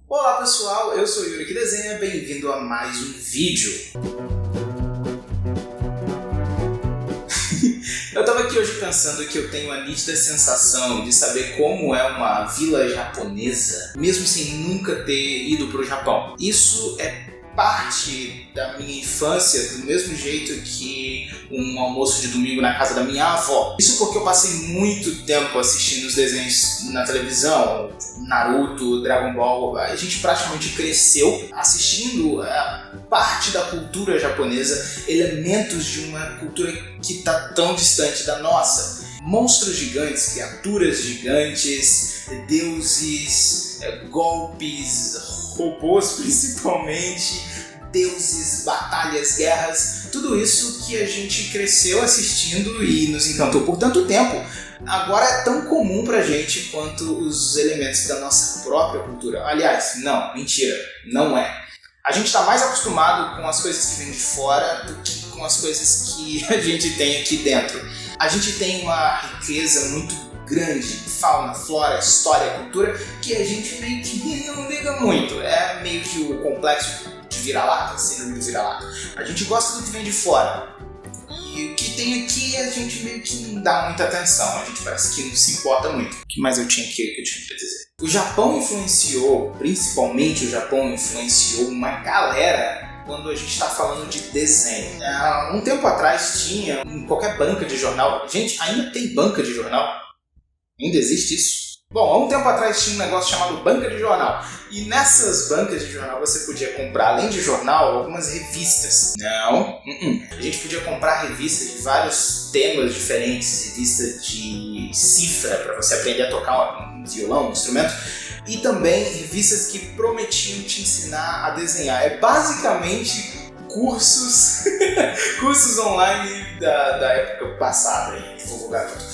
Olá pessoal, eu sou o Yuri que desenha, bem-vindo a mais um vídeo. Eu tava aqui hoje pensando que eu tenho a nítida sensação de saber como é uma vila japonesa, mesmo sem nunca ter ido pro Japão. Isso é parte da minha infância, do mesmo jeito que um almoço de domingo na casa da minha avó. Isso porque eu passei muito tempo assistindo os desenhos na televisão, Naruto, Dragon Ball. A gente praticamente cresceu assistindo parte da cultura japonesa, elementos de uma cultura que está tão distante da nossa. Monstros gigantes, criaturas gigantes, deuses, golpes, robôs principalmente, deuses, batalhas, guerras, tudo isso que a gente cresceu assistindo e nos encantou por tanto tempo, agora é tão comum pra gente quanto os elementos da nossa própria cultura. Aliás, não, mentira, não é. A gente está mais acostumado com as coisas que vêm de fora do que com as coisas que a gente tem aqui dentro. A gente tem uma riqueza muito grande, fauna, flora, história, cultura, que a gente meio que não liga muito. É meio que o complexo de vira-lata, síndrome de vira-lata. A gente gosta do que vem de fora. E o que tem aqui a gente meio que não dá muita atenção. A gente parece que não se importa muito. O que mais eu tinha pra dizer? O Japão influenciou, principalmente o Japão influenciou uma galera quando a gente está falando de desenho. Um tempo atrás tinha em qualquer banca de jornal. Gente, ainda tem banca de jornal? Ainda existe isso? Bom, há um tempo atrás tinha um negócio chamado banca de jornal. E nessas bancas de jornal você podia comprar, além de jornal, algumas revistas. Não. A gente podia comprar revistas de vários temas diferentes, revistas de cifra, para você aprender a tocar um violão, um instrumento. E também revistas que prometiam te ensinar a desenhar. É basicamente cursos online da época passada, em vou lugar todo.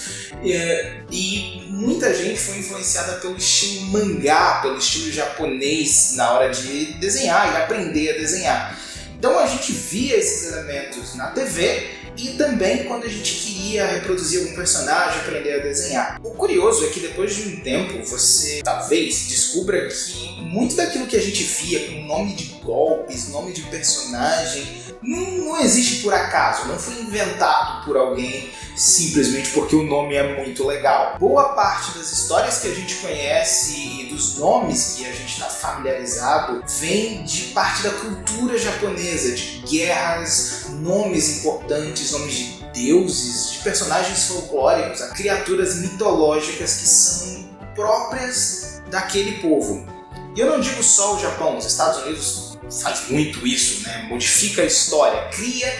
E muita gente foi influenciada pelo estilo mangá, pelo estilo japonês na hora de desenhar e aprender a desenhar. Então a gente via esses elementos na TV e também quando a gente queria reproduzir algum personagem, aprender a desenhar. O curioso é que depois de um tempo você talvez descubra que muito daquilo que a gente via com nome de golpes, nome de personagem, não existe por acaso, não foi inventado por alguém simplesmente porque o nome é muito legal. Boa parte das histórias que a gente conhece e dos nomes que a gente está familiarizado vem de parte da cultura japonesa, de guerras, nomes importantes, nomes de deuses, de personagens folclóricos, criaturas mitológicas que são próprias daquele povo. E eu não digo só o Japão, os Estados Unidos faz muito isso, né? Modifica a história, cria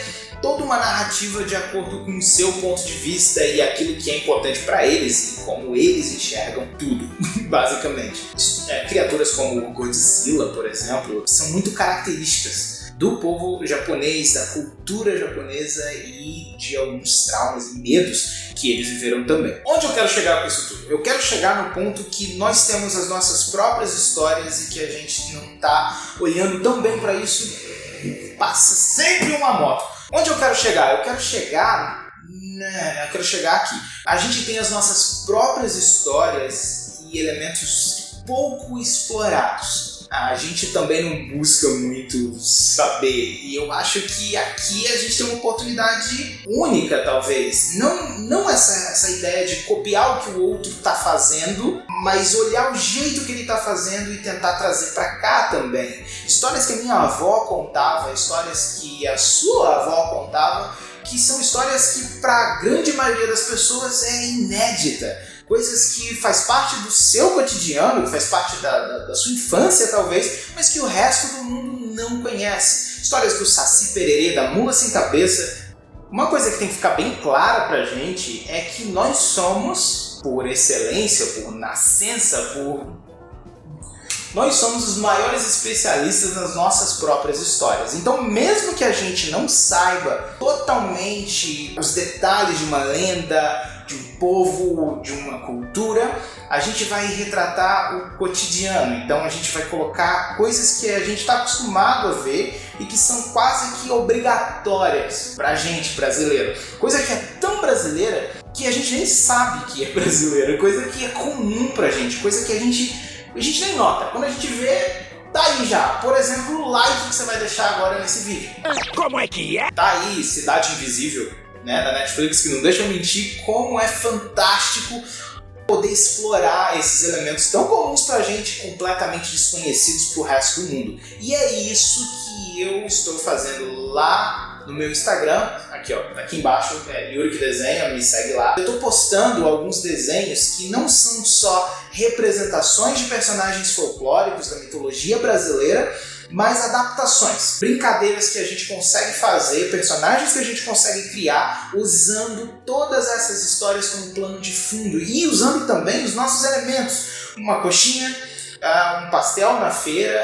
toda uma narrativa de acordo com o seu ponto de vista e aquilo que é importante para eles e como eles enxergam tudo, basicamente. Criaturas como Godzilla, por exemplo, são muito características do povo japonês, da cultura japonesa e de alguns traumas e medos que eles viveram também. Onde eu quero chegar com isso tudo? Eu quero chegar no ponto que nós temos as nossas próprias histórias e que a gente não está olhando tão bem para isso, passa sempre uma moto. Onde eu quero chegar? Eu quero chegar aqui. A gente tem as nossas próprias histórias e elementos pouco explorados. A gente também não busca muito saber. E eu acho que aqui a gente tem uma oportunidade única, talvez. Não essa ideia de copiar o que o outro está fazendo, mas olhar o jeito que ele está fazendo e tentar trazer para cá também. Histórias que a minha avó contava, histórias que a sua avó contava, que são histórias que para a grande maioria das pessoas é inédita. Coisas que faz parte do seu cotidiano, que faz parte da sua infância talvez, mas que o resto do mundo não conhece. Histórias do Saci Pererê, da Mula Sem Cabeça. Uma coisa que tem que ficar bem clara pra gente é que nós somos, por excelência, por nascença, nós somos os maiores especialistas nas nossas próprias histórias. Então, mesmo que a gente não saiba totalmente os detalhes de uma lenda, de um povo, de uma cultura, a gente vai retratar o cotidiano. Então, a gente vai colocar coisas que a gente está acostumado a ver e que são quase que obrigatórias pra gente, brasileiro. Coisa que é tão brasileira que a gente nem sabe que é brasileira. Coisa que é comum pra gente. Coisa que a gente a gente nem nota. Quando a gente vê, tá aí já. Por exemplo, o like que você vai deixar agora nesse vídeo. Como é que é? Tá aí Cidade Invisível, né, da Netflix, que não deixa eu mentir, como é fantástico poder explorar esses elementos tão comuns pra gente, completamente desconhecidos pro resto do mundo. E é isso que eu estou fazendo lá no meu Instagram, aqui ó, aqui embaixo, Yuri que desenha, me segue lá. Eu tô postando alguns desenhos que não são só representações de personagens folclóricos da mitologia brasileira, mas adaptações, brincadeiras que a gente consegue fazer, personagens que a gente consegue criar, usando todas essas histórias como plano de fundo e usando também os nossos elementos, uma coxinha, um pastel na feira,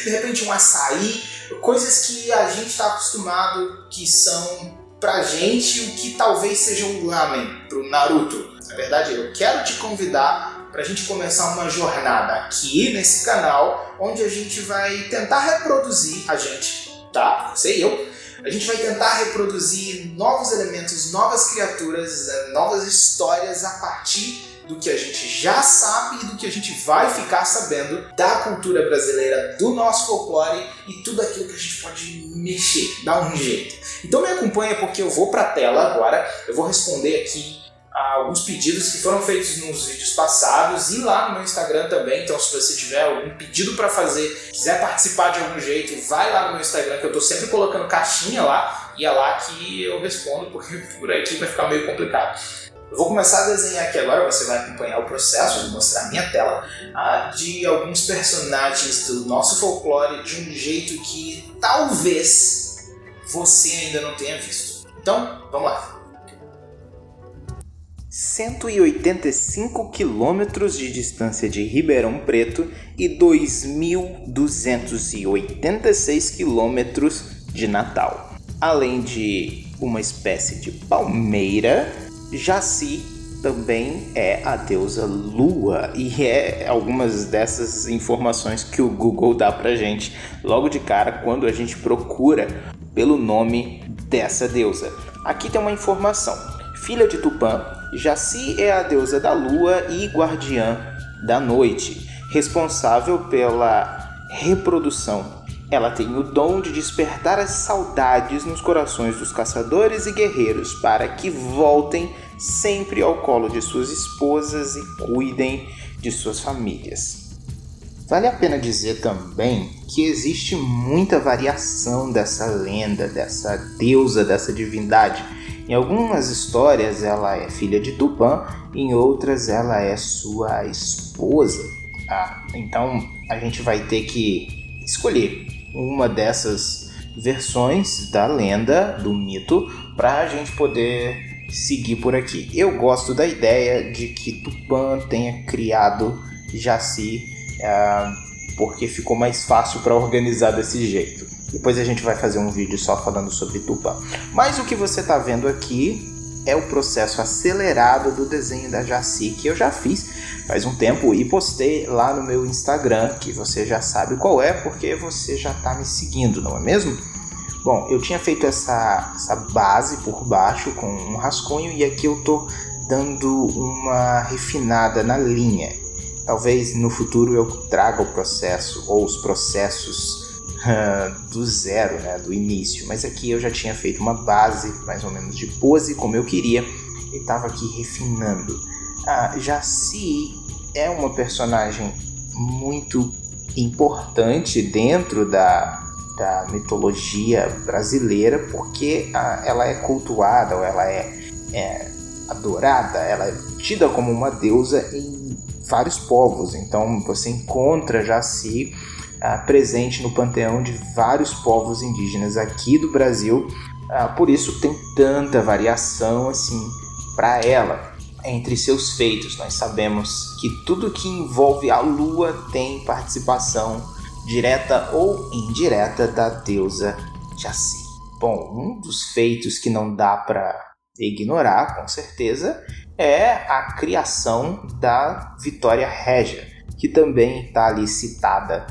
de repente um açaí, coisas que a gente está acostumado que são pra gente o que talvez seja um ramen pro Naruto. Na verdade, eu quero te convidar pra gente começar uma jornada aqui nesse canal, onde a gente vai tentar reproduzir, tá? Você e eu, a gente vai tentar reproduzir novos elementos, novas criaturas, novas histórias a partir do que a gente já sabe e do que a gente vai ficar sabendo da cultura brasileira, do nosso folclore e tudo aquilo que a gente pode mexer, dar um jeito. Então me acompanha porque eu vou pra tela agora, eu vou responder aqui a alguns pedidos que foram feitos nos vídeos passados e lá no meu Instagram também. Então se você tiver algum pedido para fazer, quiser participar de algum jeito, vai lá no meu Instagram que eu tô sempre colocando caixinha lá e é lá que eu respondo, porque por aqui vai ficar meio complicado. Eu vou começar a desenhar aqui agora, você vai acompanhar o processo, eu vou mostrar a minha tela, de alguns personagens do nosso folclore de um jeito que talvez você ainda não tenha visto. Então, vamos lá. 185 quilômetros de distância de Ribeirão Preto e 2.286 quilômetros de Natal. Além de uma espécie de palmeira, Jaci também é a deusa Lua, e é algumas dessas informações que o Google dá pra gente logo de cara quando a gente procura pelo nome dessa deusa. Aqui tem uma informação: filha de Tupã, Jaci é a deusa da lua e guardiã da noite, responsável pela reprodução. Ela tem o dom de despertar as saudades nos corações dos caçadores e guerreiros para que voltem sempre ao colo de suas esposas e cuidem de suas famílias. Vale a pena dizer também que existe muita variação dessa lenda, dessa deusa, dessa divindade. Em algumas histórias ela é filha de Tupã, em outras ela é sua esposa. Então a gente vai ter que escolher uma dessas versões da lenda, do mito, para a gente poder seguir por aqui. Eu gosto da ideia de que Tupã tenha criado Jaci, porque ficou mais fácil para organizar desse jeito. Depois a gente vai fazer um vídeo só falando sobre Tupã. Mas o que você está vendo aqui é o processo acelerado do desenho da Jaci, que eu já fiz faz um tempo e postei lá no meu Instagram, que você já sabe qual é, porque você já está me seguindo, não é mesmo? Bom, eu tinha feito essa base por baixo com um rascunho e aqui eu estou dando uma refinada na linha. Talvez no futuro eu traga o processo ou os processos do zero, né, do início, mas aqui eu já tinha feito uma base mais ou menos de pose como eu queria e estava aqui refinando. A Jaci é uma personagem muito importante dentro da mitologia brasileira, porque ela é cultuada, ou ela é adorada, ela é tida como uma deusa em vários povos. Então você encontra Jaci presente no panteão de vários povos indígenas aqui do Brasil, por isso tem tanta variação assim para ela. Entre seus feitos, nós sabemos que tudo que envolve a lua tem participação direta ou indireta da deusa Jaci. Bom, um dos feitos que não dá para ignorar, com certeza, é a criação da Vitória Régia, que também está ali citada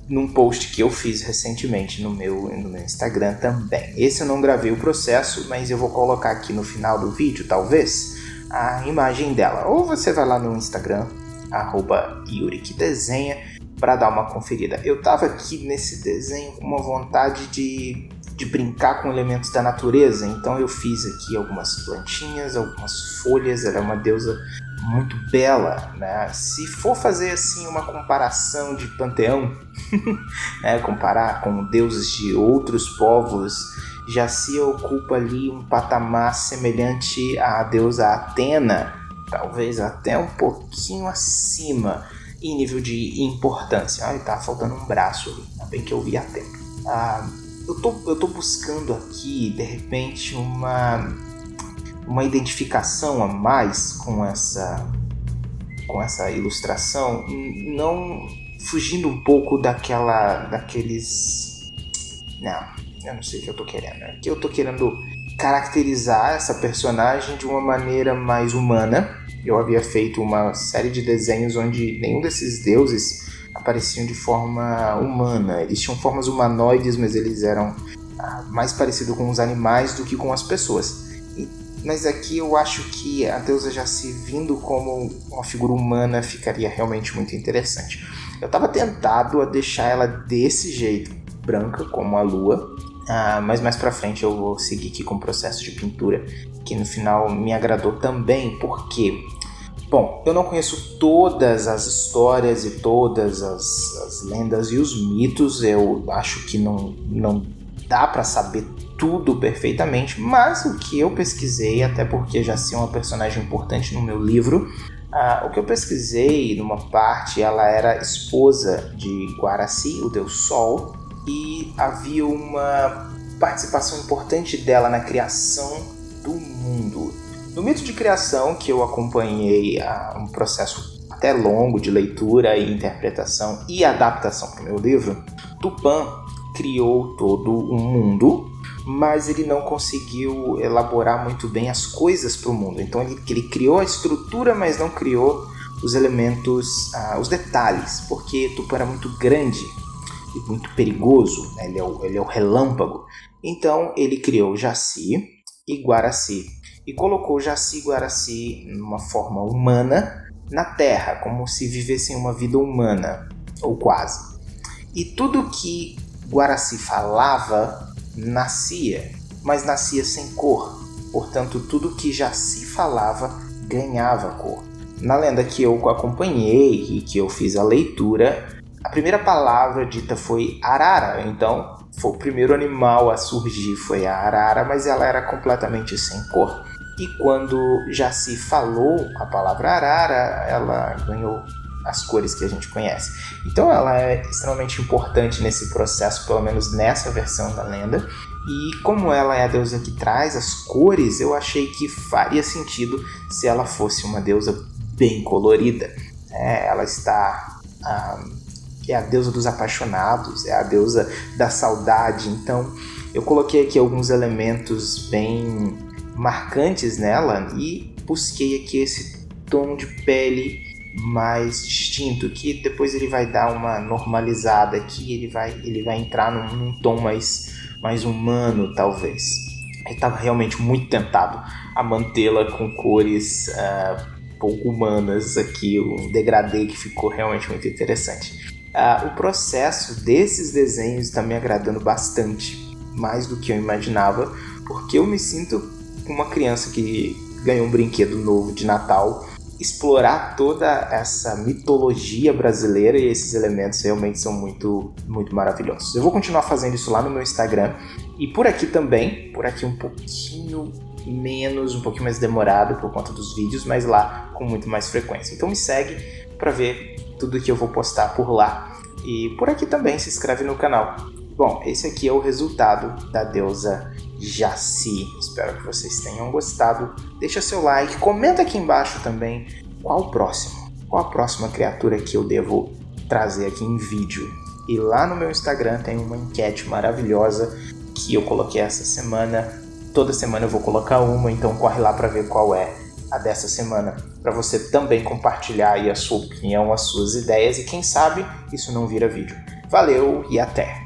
num post que eu fiz recentemente no meu Instagram também. Esse eu não gravei o processo, mas eu vou colocar aqui no final do vídeo, talvez, a imagem dela. Ou você vai lá no Instagram @yurikidesenha, para dar uma conferida. Eu tava aqui nesse desenho com uma vontade de brincar com elementos da natureza, então eu fiz aqui algumas plantinhas, algumas folhas. Ela é uma deusa muito bela, né? Se for fazer assim uma comparação de panteão, né? Comparar com deuses de outros povos, Jaci ocupa ali um patamar semelhante à deusa Atena, talvez até um pouquinho acima em nível de importância. Tá faltando um braço ali, ainda bem que eu vi a tempo. Eu tô buscando aqui, de repente, uma identificação a mais com essa ilustração, não fugindo um pouco daqueles... Não, eu não sei o que eu tô querendo. Aqui eu tô querendo caracterizar essa personagem de uma maneira mais humana. Eu havia feito uma série de desenhos onde nenhum desses deuses apareciam de forma humana. Eles tinham formas humanoides, mas eles eram mais parecidos com os animais do que com as pessoas. Mas aqui eu acho que a deusa Jaci vindo como uma figura humana ficaria realmente muito interessante. Eu estava tentado a deixar ela desse jeito, branca, como a lua, mas mais pra frente eu vou seguir aqui com o processo de pintura, que no final me agradou também, porque... Bom, eu não conheço todas as histórias e todas as lendas e os mitos. Eu acho que não dá para saber tudo perfeitamente, mas o que eu pesquisei, até porque Jaci é uma personagem importante no meu livro, o que eu pesquisei, numa parte, ela era esposa de Guaraci, o deus Sol, e havia uma participação importante dela na criação do mundo. No mito de criação, que eu acompanhei um processo até longo de leitura e interpretação e adaptação para o meu livro, Tupã criou todo um mundo, mas ele não conseguiu elaborar muito bem as coisas para o mundo. Então ele criou a estrutura, mas não criou os elementos, os detalhes, porque Tupã era muito grande e muito perigoso, né? Ele é o relâmpago. Então ele criou Jaci e Guaraci, e colocou Jaci e Guaraci numa forma humana na Terra, como se vivessem uma vida humana, ou quase. E tudo que Guaraci falava nascia, mas nascia sem cor. Portanto, tudo que Jaci falava ganhava cor. Na lenda que eu acompanhei e que eu fiz a leitura, a primeira palavra dita foi arara. Então, foi o primeiro animal a surgir, foi a arara, mas ela era completamente sem cor. E quando Jaci falou a palavra arara, ela ganhou as cores que a gente conhece. Então ela é extremamente importante nesse processo, pelo menos nessa versão da lenda. E como ela é a deusa que traz as cores, eu achei que faria sentido se ela fosse uma deusa bem colorida. Ela está... é a deusa dos apaixonados, é a deusa da saudade. Então eu coloquei aqui alguns elementos bem marcantes nela e busquei aqui esse tom de pele mais distinto, que depois ele vai dar uma normalizada aqui, ele vai entrar num tom mais humano, talvez. Eu estava realmente muito tentado a mantê-la com cores pouco humanas aqui, um degradê que ficou realmente muito interessante. O processo desses desenhos está me agradando bastante, mais do que eu imaginava, porque eu me sinto uma criança que ganhou um brinquedo novo de Natal. Explorar toda essa mitologia brasileira e esses elementos realmente são muito, muito maravilhosos. Eu vou continuar fazendo isso lá no meu Instagram e por aqui também, por aqui um pouquinho menos, um pouquinho mais demorado por conta dos vídeos, mas lá com muito mais frequência. Então me segue para ver tudo que eu vou postar por lá e por aqui também se inscreve no canal. Bom, esse aqui é o resultado da deusa Jaci. Espero que vocês tenham gostado. Deixa seu like, comenta aqui embaixo também qual a próxima criatura que eu devo trazer aqui em vídeo. E lá no meu Instagram tem uma enquete maravilhosa que eu coloquei essa semana. Toda semana eu vou colocar uma, então corre lá para ver qual é a dessa semana, para você também compartilhar aí a sua opinião, as suas ideias e quem sabe isso não vira vídeo. Valeu e até!